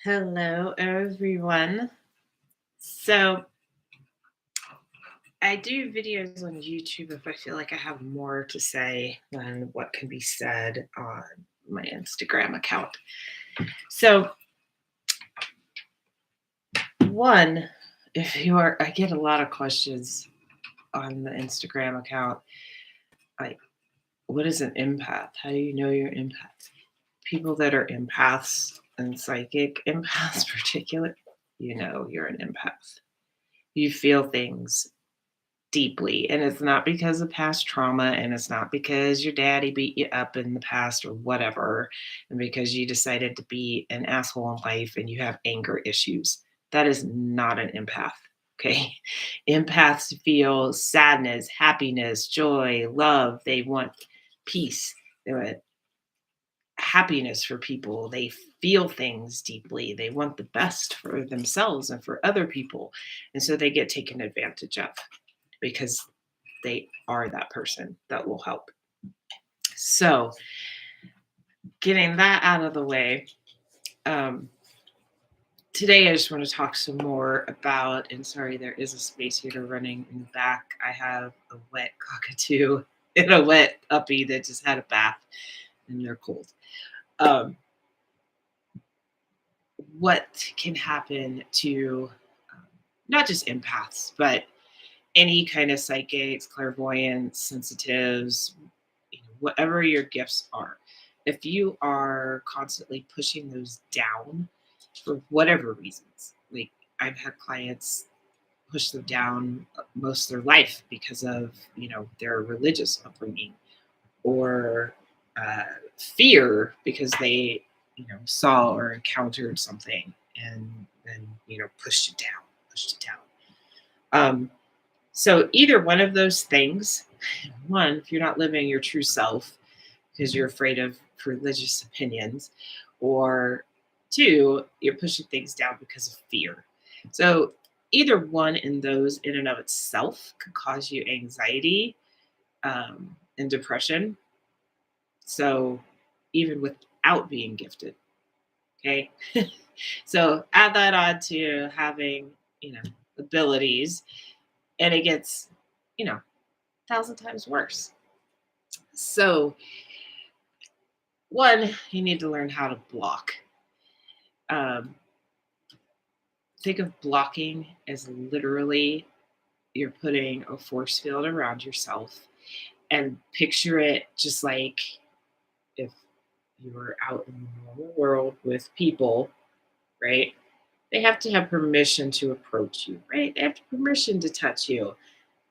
Hello, everyone. So, I do videos on YouTube if I feel like I have more to say than what can be said on my Instagram account. So, one, I get a lot of questions on the Instagram account like, what is an empath? How do you know you're an empath? People that are empaths and psychic empaths, particular, you know you're an empath. You feel things deeply. And it's not because of past trauma, and it's not because your daddy beat you up in the past or whatever, and because you decided to be an asshole in life and you have anger issues. That is not an empath. Okay. Empaths feel sadness, happiness, joy, love. They want peace. They want happiness for people. They feel things deeply. They want the best for themselves and for other people. And so they get taken advantage of because they are that person that will help. So, getting that out of the way, um, today I just want to talk some more about, and sorry, there is a space heater running in the back. I have a wet cockatoo and a wet puppy that just had a bath and they're cold. Um, what can happen to not just empaths, but any kind of psychics, clairvoyants, sensitives, whatever your gifts are. If you are constantly pushing those down for whatever reasons, like I've had clients push them down most of their life because of their religious upbringing or fear because they saw or encountered something and then pushed it down. So either one of those things, one, if you're not living your true self because you're afraid of religious opinions, or two, you're pushing things down because of fear. So either one in those in and of itself could cause you anxiety and depression. So even without being gifted, okay. So add that on to having abilities, and it gets 1,000 times worse. So, one, you need to learn how to block. Um, think of blocking as literally you're putting a force field around yourself, and picture it just like if you were out in the normal world with people, right? They have to have permission to approach you, right? They have permission to touch you.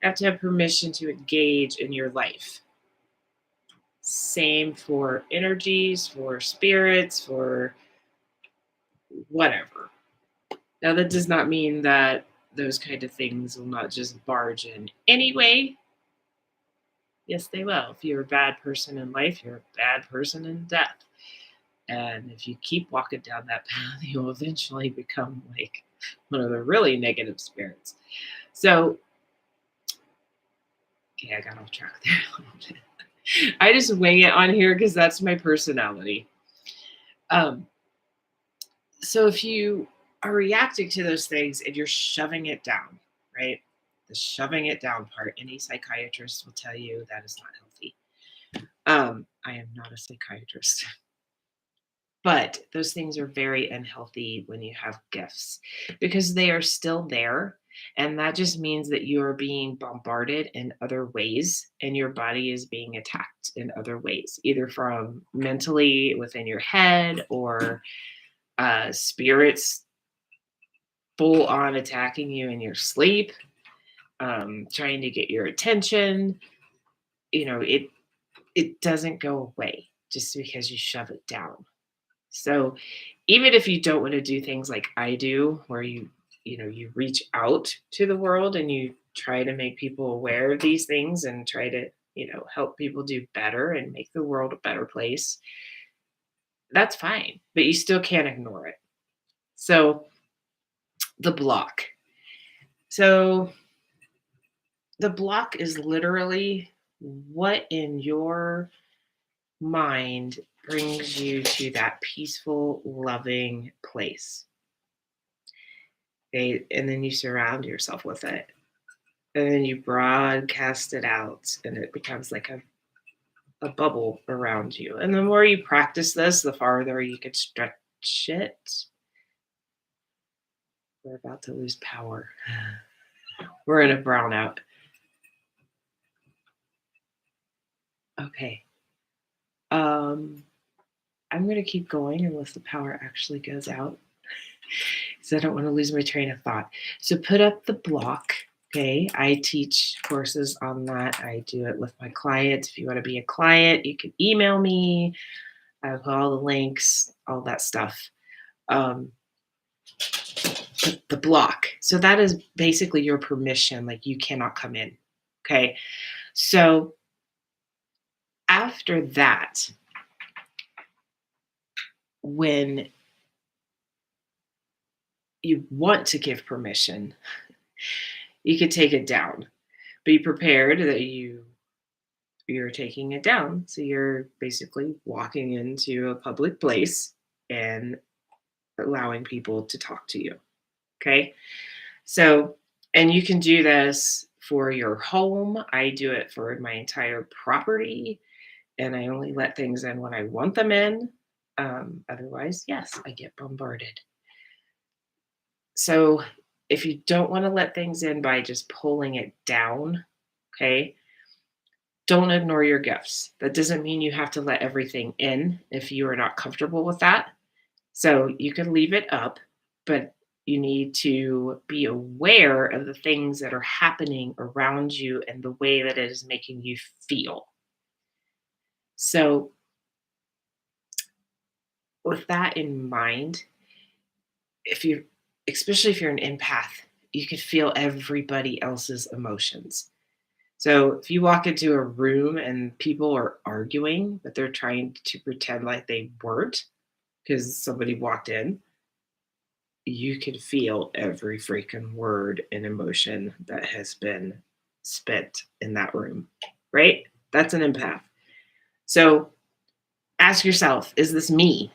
They have to have permission to engage in your life. Same for energies, for spirits, for whatever. Now, that does not mean that those kind of things will not just barge in anyway. Yes, they will. If you're a bad person in life, you're a bad person in death. And if you keep walking down that path, you'll eventually become like one of the really negative spirits. So, okay, I got off track there a little bit. I just wing it on here because that's my personality. Um, so if you are reacting to those things and you're shoving it down, right? The shoving it down part, any psychiatrist will tell you that is not healthy. I am not a psychiatrist, but those things are very unhealthy when you have gifts because they are still there. And that just means that you are being bombarded in other ways and your body is being attacked in other ways, either from mentally within your head or spirits full on attacking you in your sleep, trying to get your attention. It doesn't go away just because you shove it down. So even if you don't want to do things like I do, where you reach out to the world and you try to make people aware of these things and try to help people do better and make the world a better place, that's fine, but you still can't ignore it. So the block. So the block is literally what in your mind brings you to that peaceful, loving place. Okay? And then you surround yourself with it. And then you broadcast it out, and it becomes like a bubble around you. And the more you practice this, the farther you could stretch it. We're about to lose power. We're in a brownout. Okay. Um, I'm going to keep going unless the power actually goes out because I don't want to lose my train of thought. So put up the block. Okay. I teach courses on that. I do it with my clients. If you want to be a client, you can email me. I have all the links, all that stuff. Um, the block. So that is basically your permission. Like you cannot come in. Okay. So after that, when you want to give permission, you could take it down. Be prepared that you're taking it down. So you're basically walking into a public place and allowing people to talk to you. Okay? So, and you can do this for your home. I do it for my entire property, and I only let things in when I want them in. Otherwise, yes, I get bombarded. So if you don't want to let things in by just pulling it down, okay, don't ignore your gifts. That doesn't mean you have to let everything in if you are not comfortable with that. So you can leave it up, but you need to be aware of the things that are happening around you and the way that it is making you feel. So, with that in mind, if you, especially if you're an empath, you could feel everybody else's emotions. So if you walk into a room and people are arguing, but they're trying to pretend like they weren't because somebody walked in, you can feel every freaking word and emotion that has been spent in that room, right? That's an empath. So ask yourself, is this me?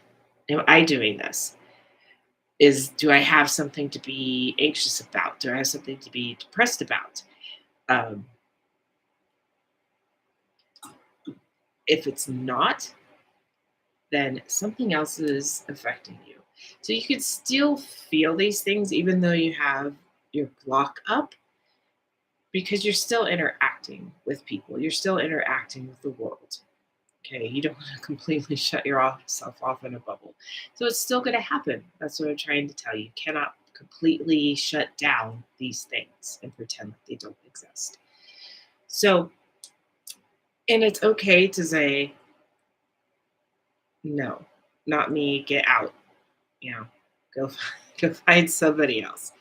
Am I doing this? Do I have something to be anxious about? Do I have something to be depressed about? Um, if it's not, then something else is affecting you. So you could still feel these things even though you have your block up because you're still interacting with people. You're still interacting with the world. Okay, you don't want to completely shut yourself off in a bubble. So it's still going to happen. That's what I'm trying to tell you. You cannot completely shut down these things and pretend like they don't exist. So, and it's okay to say, no, not me, get out, you know, go go find somebody else.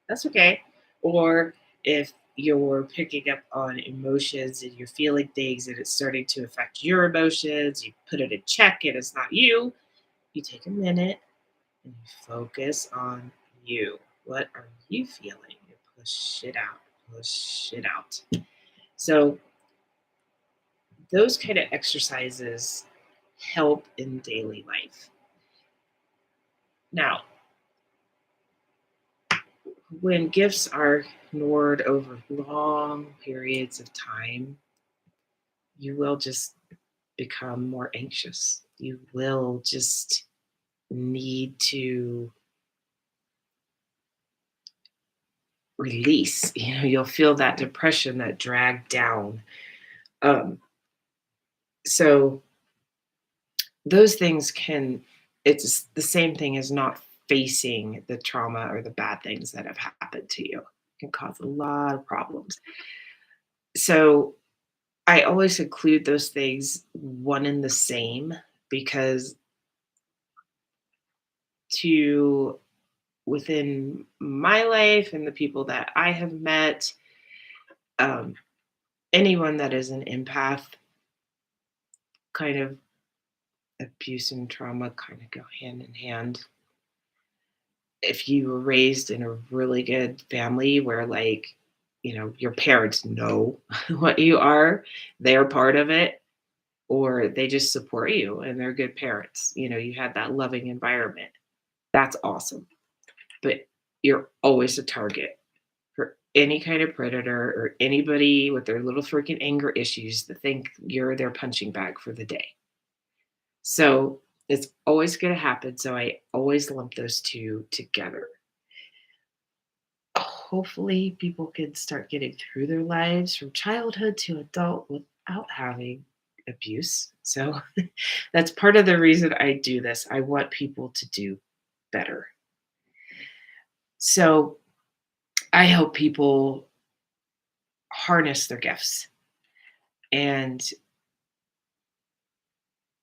That's okay. Or if you're picking up on emotions and you're feeling things and it's starting to affect your emotions, you put it in check and it's not you, you take a minute and you focus on you. What are you feeling? You push it out, push it out. So those kind of exercises help in daily life. Now, when gifts are ignored over long periods of time, you will just become more anxious. You will just need to release. You'll feel that depression, that drag down. Um, so those things can, it's the same thing as not facing the trauma or the bad things that have happened to you. It can cause a lot of problems. So I always include those things one and the same because to within my life and the people that I have met, um, anyone that is an empath, kind of abuse and trauma kind of go hand in hand. If you were raised in a really good family where, like, your parents know what you are, they're part of it, or they just support you and they're good parents. You had that loving environment. That's awesome. But you're always a target for any kind of predator or anybody with their little freaking anger issues that think you're their punching bag for the day. So it's always going to happen. So I always lump those two together. Hopefully, people can start getting through their lives from childhood to adult without having abuse. So that's part of the reason I do this. I want people to do better. So I hope people harness their gifts. And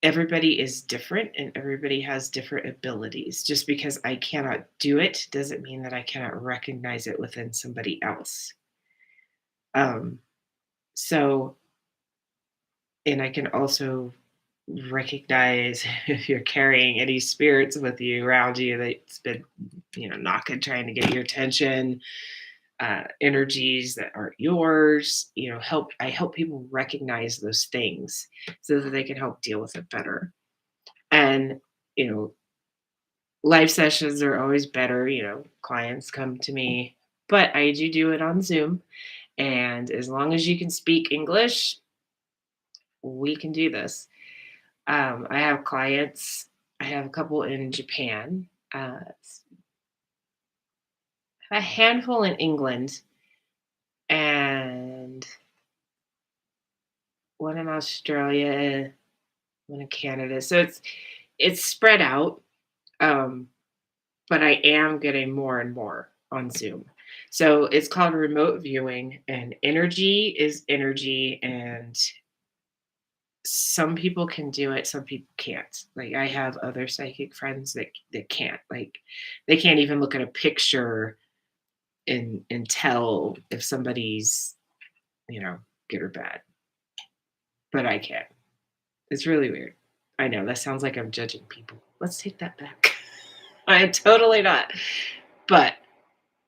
everybody is different and everybody has different abilities. Just because I cannot do it doesn't mean that I cannot recognize it within somebody else. Um, so, and I can also recognize if you're carrying any spirits with you around you that's been, knocking, trying to get your attention, energies that aren't yours. I help people recognize those things so that they can help deal with it better. And you know, live sessions are always better. Clients come to me, but I do it on Zoom. And as long as you can speak English, we can do this. I have clients. I have a couple in Japan, a handful in England, and one in Australia, one in Canada. So it's spread out, um, but I am getting more and more on Zoom. So it's called remote viewing, and energy is energy, and some people can do it, some people can't. Like I have other psychic friends that can't. Like they can't even look at a picture and tell if somebody's, you know, good or bad. But I can. It's really weird. I know that sounds like I'm judging people. Let's take that back. I am totally not. But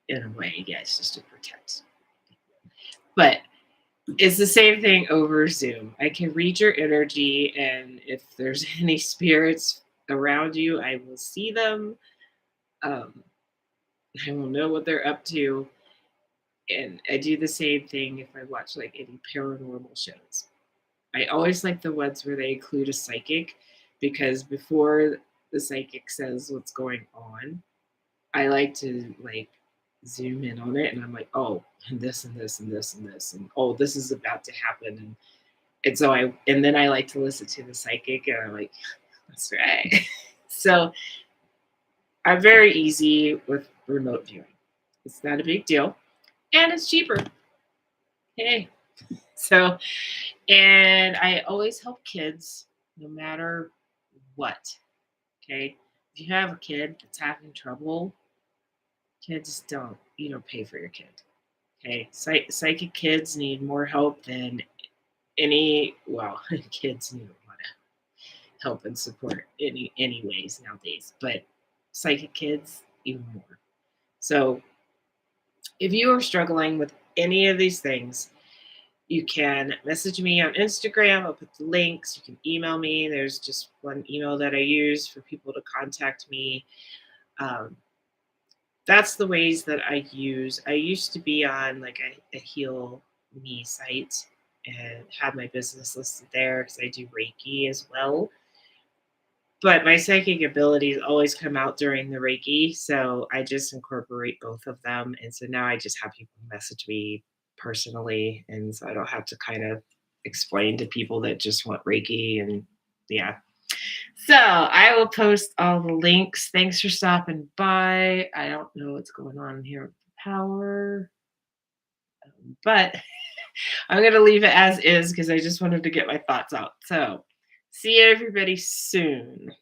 in a way, yeah, it's just to protect. But it's the same thing over Zoom. I can read your energy, and if there's any spirits around you, I will see them. Um, I will know what they're up to. And I do the same thing if I watch like any paranormal shows. I always like the ones where they include a psychic because before the psychic says what's going on, I like to like zoom in on it and I'm like, oh, and this and this and this and this and oh, this is about to happen and so and then I like to listen to the psychic and I'm like, that's right. So I'm very easy with remote viewing. It's not a big deal and it's cheaper. Hey. So and I always help kids no matter what. Okay. If you have a kid that's having trouble, kids you don't pay for your kid. Okay. Psychic kids need more help than well, kids need a lot of help and support anyways nowadays, but psychic kids even more. So if you are struggling with any of these things, you can message me on Instagram. I'll put the links. You can email me. There's just one email that I use for people to contact me. Um, that's the ways that I use. I used to be on like a Heal Me site and have my business listed there because I do Reiki as well. But my psychic abilities always come out during the Reiki, so I just incorporate both of them. And so now I just have people message me personally, and so I don't have to kind of explain to people that just want Reiki. And yeah. So I will post all the links. Thanks for stopping by. I don't know what's going on here with the power, but I'm going to leave it as is because I just wanted to get my thoughts out. So see everybody soon.